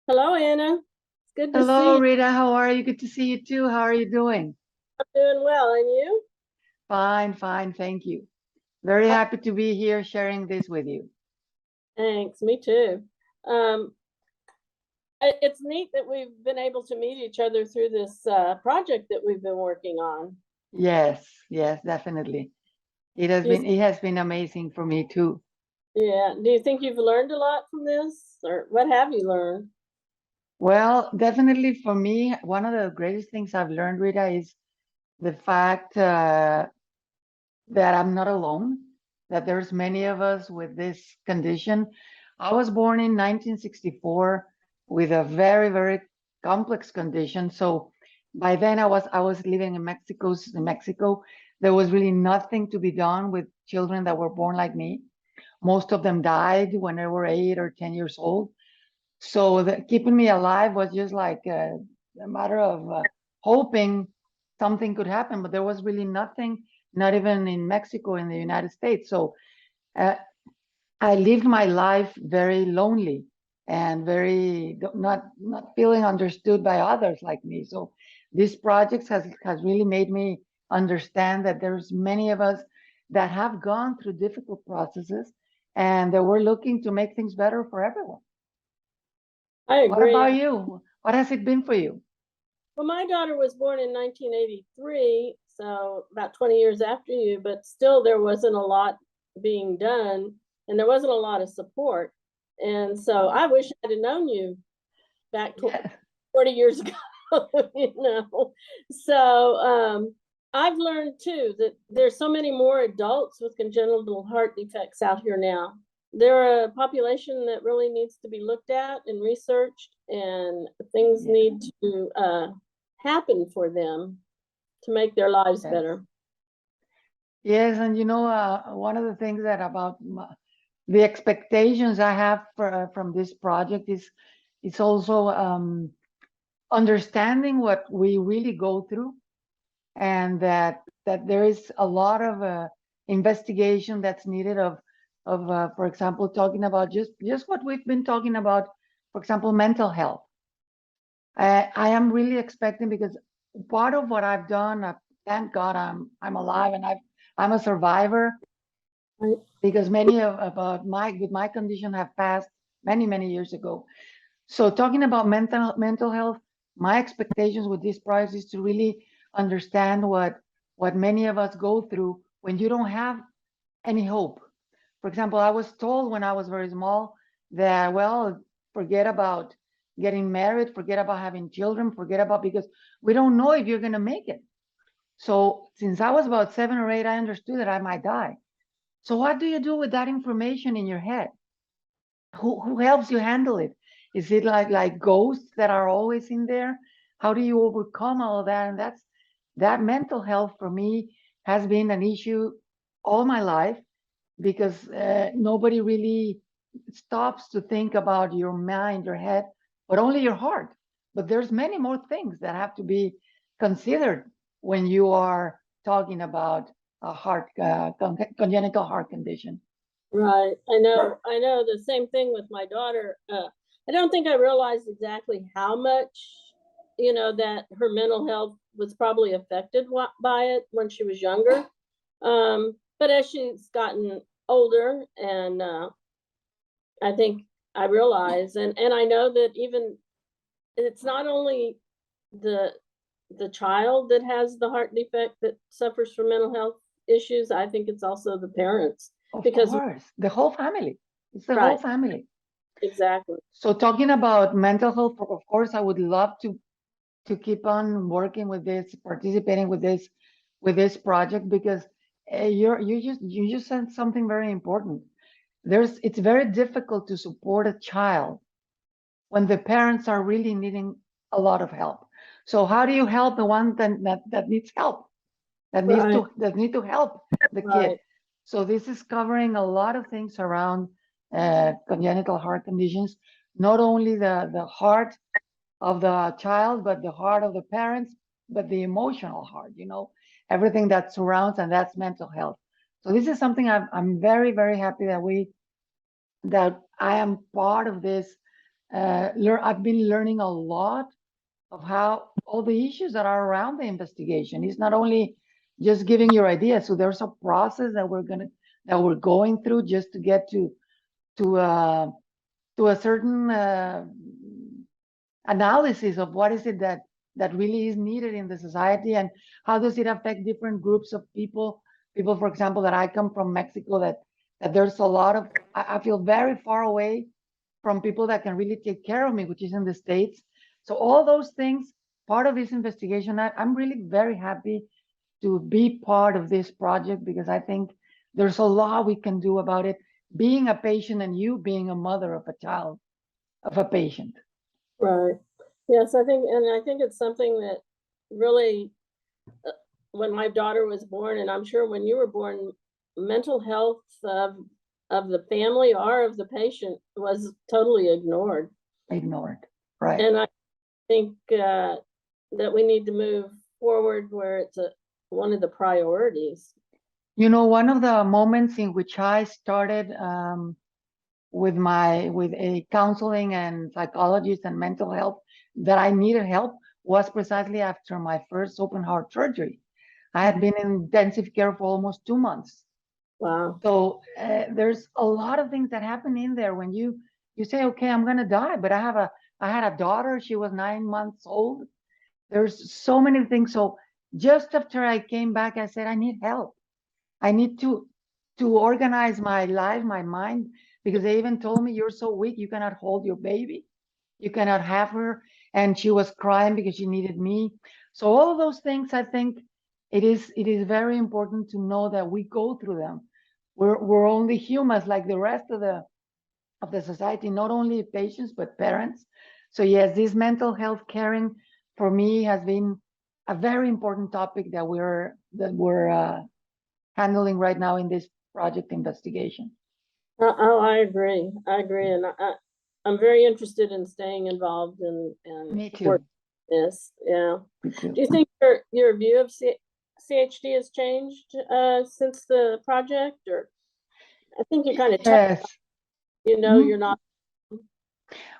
Hello, Anna. It's good to see Hello, you. Rita. How are you? Good to see you too. How are you doing? I'm doing well, and you? Fine, fine. Thank you. Very Uh, happy to be here sharing this with you. Thanks. Me too. Um, it's neat that we've been able to meet each other through this project that we've been working on. Yes, yes, definitely. Do you, It has been amazing for me too. yeah. Do you think you've learned a lot from this, or what have you learned? Well, definitely for me, one of the greatest things I've learned, Rita, is the fact that I'm not alone, that there's many of us with this condition. I was born in 1964 with a very, very complex condition. So by then I was living in Mexico. There was really nothing to be done with children that were born like me. Most of them died when they were 8 or 10 years old. So keeping me alive was just like a matter of hoping something could happen, but there was really nothing, not even in Mexico, in the United States. So uh, I lived my life very lonely and very not feeling understood by others like me. So this project has really made me understand that there's many of us that have gone through difficult processes and that we're looking to make things better for everyone. I What agree. about you? What has it been for you? Well, my daughter was born in 1983, so about 20 years after you, but still there wasn't a lot being done and there wasn't a lot of support. And so I wish I'd have known you back Yeah. 40 years ago, you know. So I've learned too that there's so many more adults with congenital heart defects out here now. They're a population that really needs to be looked at and researched, and things Yeah. need to happen for them to make their lives Yes. better. Yes, and one of the things that about the expectations I have from this project is it's also understanding what we really go through, and that there is a lot of investigation that's needed of for example, talking about just what we've been talking about, for example, mental health. I am really expecting because part of what I've done, thank God I'm alive and I'm a survivor Right. because many of about my with my condition have passed many years ago. So talking about mental health, my expectations with this project is to really understand what many of us go through when you don't have any hope. For example, I was told when I was very small that, well, forget about getting married, forget about having children, forget about because we don't know if you're going to make it. So since I was about 7 or 8, I understood that I might die. So what do you do with that information in your head? Who helps you handle it? Is it like ghosts that are always in there? How do you overcome all of that? And that mental health for me has been an issue all my life because nobody really stops to think about your mind, your head, but only your heart. But there's many more things that have to be considered when you are talking about a congenital heart condition. Right. I know the same thing with my daughter. I don't think I realized exactly how much, that her mental health was probably affected by it when she was younger. But as she's gotten older, and I think I realize, and I know that even it's not only the the child that has the heart defect that suffers from mental health issues. I think it's also the parents Of because, course, the whole family. It's the whole right, family. exactly. So talking about mental health, of course, I would love to keep on working with this, participating with this project because you just said something very important. It's very difficult to support a child when the parents are really needing a lot of help. So how do you help the one that needs help, Right, that need to help the kid? right, So this is covering a lot of things around congenital heart conditions, not only the heart of the child, but the heart of the parents, but the emotional heart, everything that surrounds, and that's mental health. So this is something I'm very, very happy that I am part of this I've been learning a lot of how all the issues that are around the investigation. It's not only just giving your ideas. So there's a process that we're going through just to get to uh, to a certain analysis of what is it that really is needed in the society, and how does it affect different groups of people, for example, that I come from Mexico, that there's a lot of, I feel very far away from people that can really take care of me, which is in the States. So all those things, part of this investigation, I'm really very happy to be part of this project, because I think there's a lot we can do about it, being a patient and you being a mother of a child, of a patient. Right. Yes, I think it's something that really, when my daughter was born, and I'm sure when you were born, mental health of the family or of the patient was totally ignored. Ignored, right? And I think that we need to move forward where it's one of the priorities. You know, one of the moments in which I started with a counseling and psychologist and mental health, that I needed help, was precisely after my first open heart surgery. I had been in intensive care for almost 2 months. Wow. So there's a lot of things that happen in there when you say, okay, I'm gonna die, but I had a daughter. She was 9 months old. There's so many things. So just after I came back, I said, I need help. I need to organize my life, my mind, because they even told me, you're so weak, you cannot hold your baby, you cannot have her. And she was crying because she needed me. So all of those things, I think it is very important to know that we go through them. We're only humans like the rest of the society, not only patients but parents. So yes, this mental health caring for me has been a very important topic that we're handling right now in this project investigation. Oh, I agree. I agree, and I'm very interested in staying involved Me work too. this. Yeah. Me too. Do you think your view of CHD has changed since the project, or I think you kind of Yes. you're not.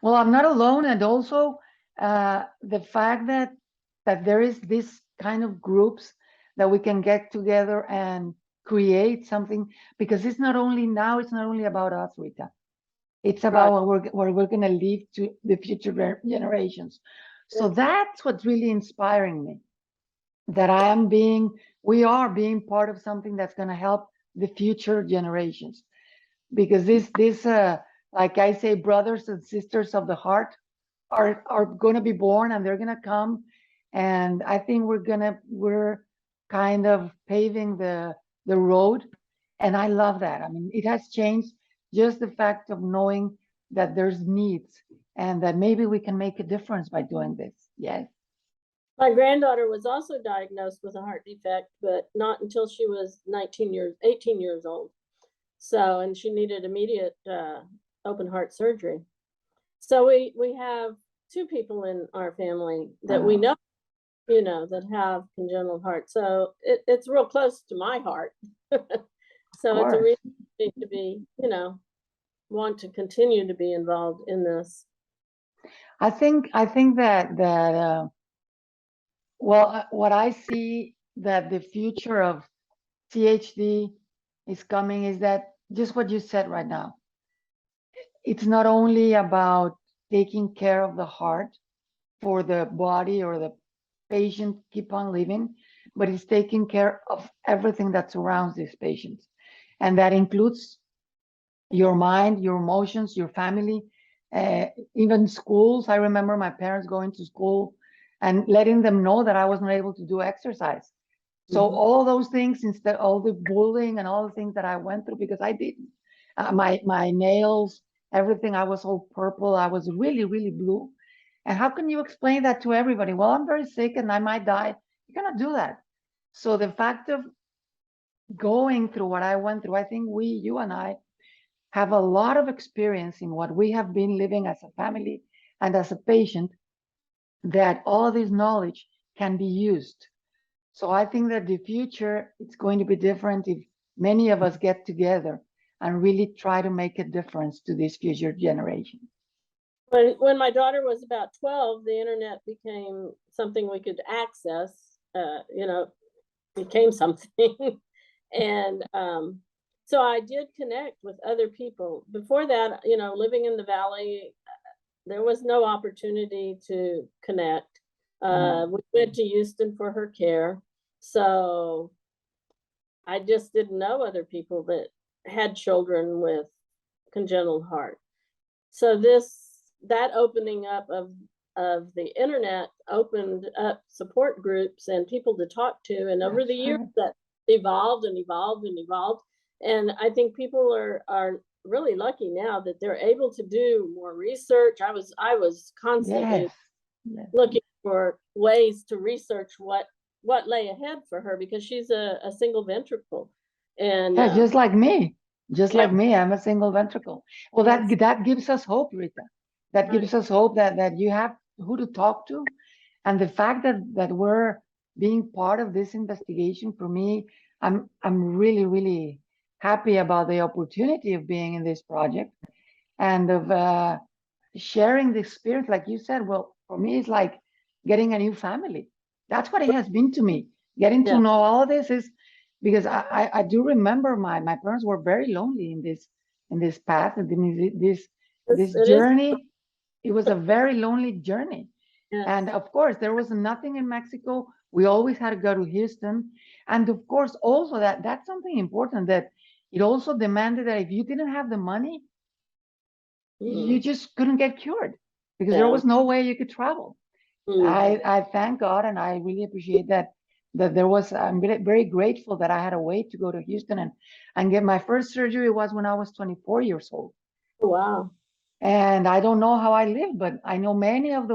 Well, I'm not alone, and also the fact that there is this kind of groups that we can get together and create something, because it's not only about us, Rita. It's about what we're going to leave to the future generations. So that's what's really inspiring me, that we are being part of something that's going to help the future generations. Because this like I say, brothers and sisters of the heart are going to be born, and they're going to come. And I think we're kind of paving the road. And I love that. I mean, it has changed, just the fact of knowing that there's needs, and that maybe we can make a difference by doing this. Yes. My granddaughter was also diagnosed with a heart defect, but not until she was 18 years old. So, and she needed immediate open heart surgery. So we have two people in our family that we know, that have congenital heart. So it's real close to my heart. So it's a reason to be, want to continue to be involved in this. I think that well, what I see that the future of CHD is coming is that just what you said right now. It's not only about taking care of the heart for the body or the patient keep on living, but it's taking care of everything that surrounds these patients. And that includes your mind, your emotions, your family, even schools. I remember my parents going to school and letting them know that I wasn't able to do exercise. So all those things, instead, all the bullying and all the things that I went through, because I didn't, my nails, everything, I was all purple. I was really, really blue. And how can you explain that to everybody? Well, I'm very sick and I might die. You cannot do that. So the fact of going through what I went through, I think you and I have a lot of experience in what we have been living as a family and as a patient, that all this knowledge can be used. So I think that the future, it's going to be different if many of us get together and really try to make a difference to this future generation. When my daughter was about 12, the internet became something we could access, you know, became something. And so I did connect with other people. Before that, you know, living in the valley, there was no opportunity to connect. We went to Houston for her care. So I just didn't know other people that had children with congenital heart. So that opening up of the internet opened up support groups and people to talk to, and over That's the years right. that evolved and evolved and evolved. And I think people are really lucky now that they're able to do more research. I was constantly Yes. Yes. looking for ways to research what lay ahead for her, because she's a single ventricle. And Yeah, just like me. Just like yep, me, I'm a single ventricle. Well, yes, that gives us hope, Rita. That right, gives us hope that you have who to talk to. And the fact that we're being part of this investigation, for me, I'm really, really happy about the opportunity of being in this project and of sharing the experience. Like you said, well, for me, it's like getting a new family. That's what it has been to me. Getting to yeah, know all of this is because I do remember my parents were very lonely in this path, and this it is, journey. It was a very lonely journey. yes. And of course, there was nothing in Mexico. We always had to go to Houston. And of course, also that's something important, that it also demanded that if you didn't have the money, you Mm, just couldn't get cured because there yeah. was no way you could travel. Mhm. I thank God, and I really appreciate that there was. I'm very grateful that I had a way to go to Houston and get my first surgery was when I was 24 years old. Wow. And I don't know how I lived, but I know many of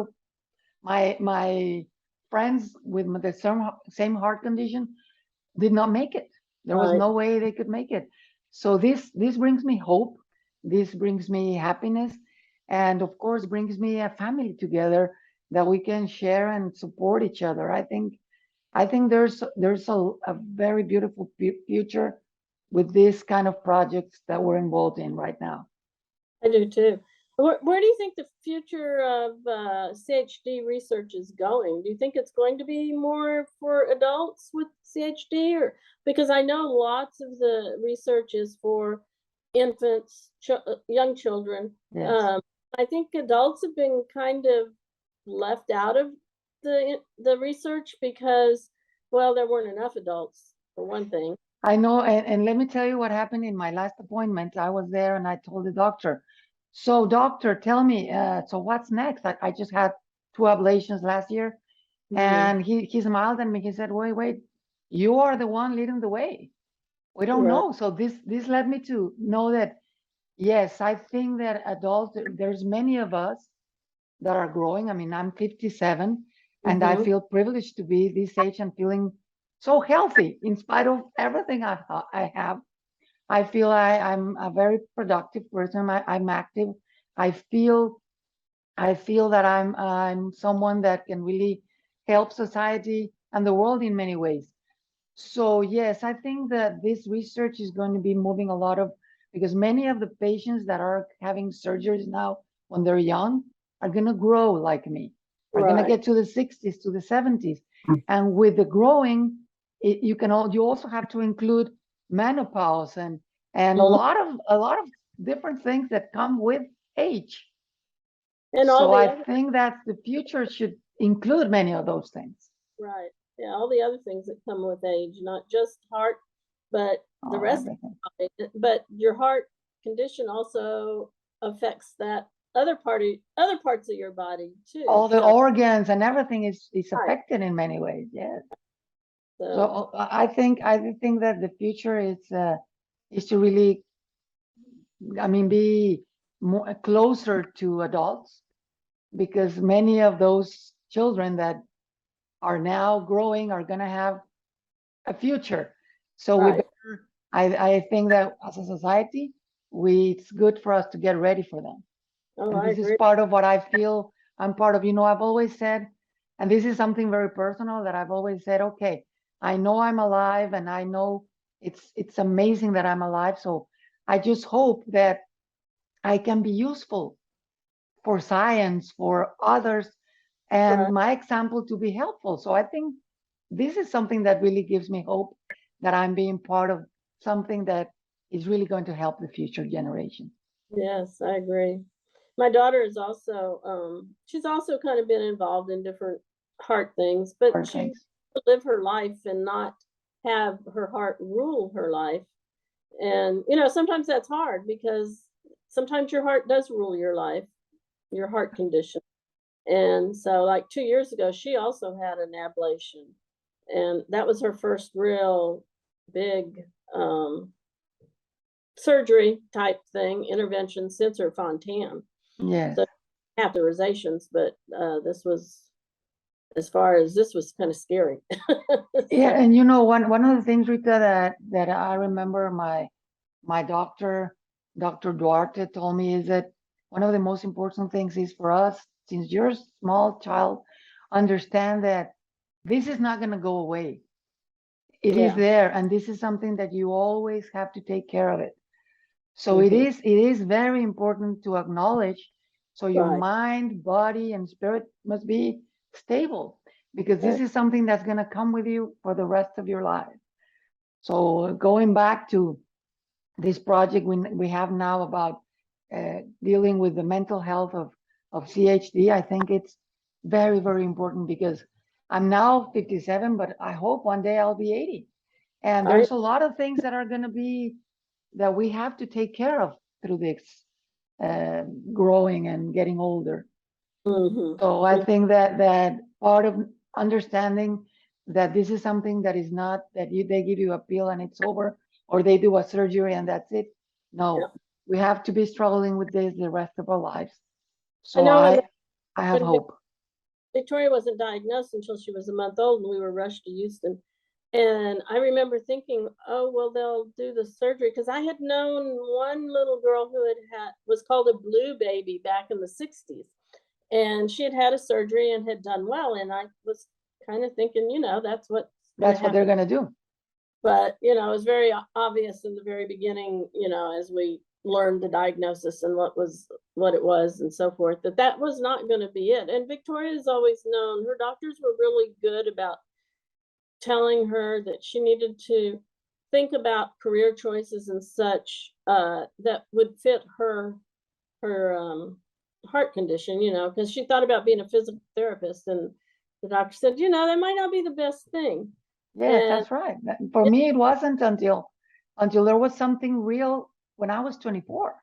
my friends with the same heart condition did not make it. There was Right. no way they could make it. So this brings me hope. This brings me happiness, and of course brings me a family together that we can share and support each other. I think there's a very beautiful future with this kind of projects that we're involved in right now. I do too. Where do you think the future of CHD research is going? Do you think it's going to be more for adults with CHD, or because I know lots of the research is for infants, young children. Yes. Um, I think adults have been kind of left out of the research because, well, there weren't enough adults for one thing. I know, and let me tell you what happened in my last appointment. I was there and I told the doctor, so doctor, tell me, so what's next? I just had two ablations last year, Mhm. and he smiled at me. He said, wait, you are the one leading the way. We don't Right. know. So this led me to know that, yes, I think that adults, there's many of us that are growing. I mean, I'm 57 and I Hmm. feel privileged to be this age and feeling so healthy in spite of everything I have. I feel I'm a very productive person. I'm active. I feel I feel that I'm someone that can really help society and the world in many ways. So yes, I think that this research is going to be moving a lot of, because many of the patients that are having surgeries now when they're young are going to grow like me, are going to Right. get to the 60s, to the 70s. And with the growing, you also have to include menopause and Mhm. a lot of different things that come with age. And all So the I other, think that the future should include many of those things. right. Yeah, all the other things that come with age, not just heart, but the Oh, rest everything. of it. But your heart condition also affects that other parts of your body too. All the So, organs and everything is right. affected in many ways. Yes. So So, I think that the future is to really, I mean, be more closer to adults, because many of those children that are now growing are going to have a future. So we right. better, I think that as a society, it's good for us to get ready for them. Oh, And I this is agree. part of what I feel I'm part of. I've always said, and this is something very personal that I've always said, okay, I know I'm alive and I know it's amazing that I'm alive. So I just hope that I can be useful for science, for others, and Right. my example to be helpful. So I think this is something that really gives me hope that I'm being part of something that is really going to help the future generation. Yes, I agree. My daughter is also, she's also kind of been involved in different heart things, but Or she things. live her life and not have her heart rule her life. And, sometimes that's hard because sometimes your heart does rule your life, your heart condition. And so, like 2 years ago, she also had an ablation. And that was her first real big surgery type thing, intervention since her Fontan. Yes. So catheterizations, but this was, as far as this was kind of scary. Yeah, So, and one of the things, Rita, that I remember my doctor, Dr. Duarte, told me is that one of the most important things is for us, since you're a small child, understand that this is not going to go away. It is yeah. there, and this is something that you always have to take care of it. So Hmm. it is very important to acknowledge. So your Right. mind, body, and spirit must be stable, because this Right. is something that's going to come with you for the rest of your life. So going back to this project we have now about dealing with the mental health of CHD, I think it's very, very important, because I'm now 57, but I hope one day I'll be 80. And I. there's a lot of things that are going to be that we have to take care of through this uh, growing and getting older. Hmm. So I think that part of understanding that this is something that is not that they give you a pill and it's over, or they do a surgery and that's it. Yeah. No, we have to be struggling with this the rest of our lives. I So know I have when hope. Victoria wasn't diagnosed until she was a month old, and we were rushed to Houston. And I remember thinking, oh, well, they'll do the surgery because I had known one little girl who was called a blue baby back in the 60s. And she had had a surgery and had done well. And I was kind of thinking, that's what's going to That's what they're happen. gonna do. But, it was very obvious in the very beginning, as we learned the diagnosis and what it was and so forth, that was not going to be it. And Victoria's always known, her doctors were really good about telling her that she needed to think about career choices and such that would fit her heart condition, because she thought about being a physical therapist, and the doctor said, that might not be the best thing. Yes, And that's right. For me, it wasn't until there was something real when I was 24.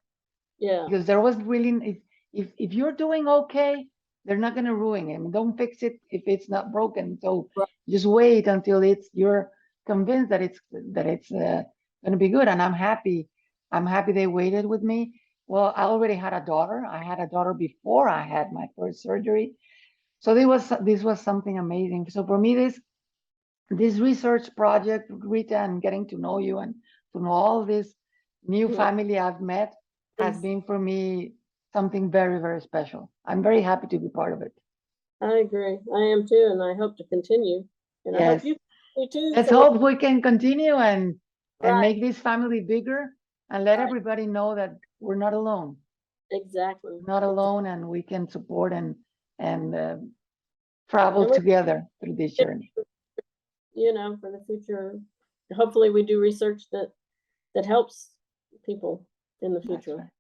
yeah, Because there was really, if you're doing okay, they're not going to ruin it. I mean, don't fix it if it's not broken. So right. just wait until you're convinced that it's going to be good. And I'm happy they waited with me. Well, I already had a daughter. I had a daughter before I had my first surgery. So this was something amazing. So for me, this research project, Rita, and getting to know you and to know all this new Yeah, family I've met has is- been for me something very, very special. I'm very happy to be part of it. I agree. I am too, and I hope to continue. And I hope Yes. you too. Let's So hope we can continue and right, make this family bigger and let right, everybody know that we're not alone. exactly. Not alone, and we can support and travel And we, together through this journey. for the future, hopefully we do research that helps people in the That's future. right.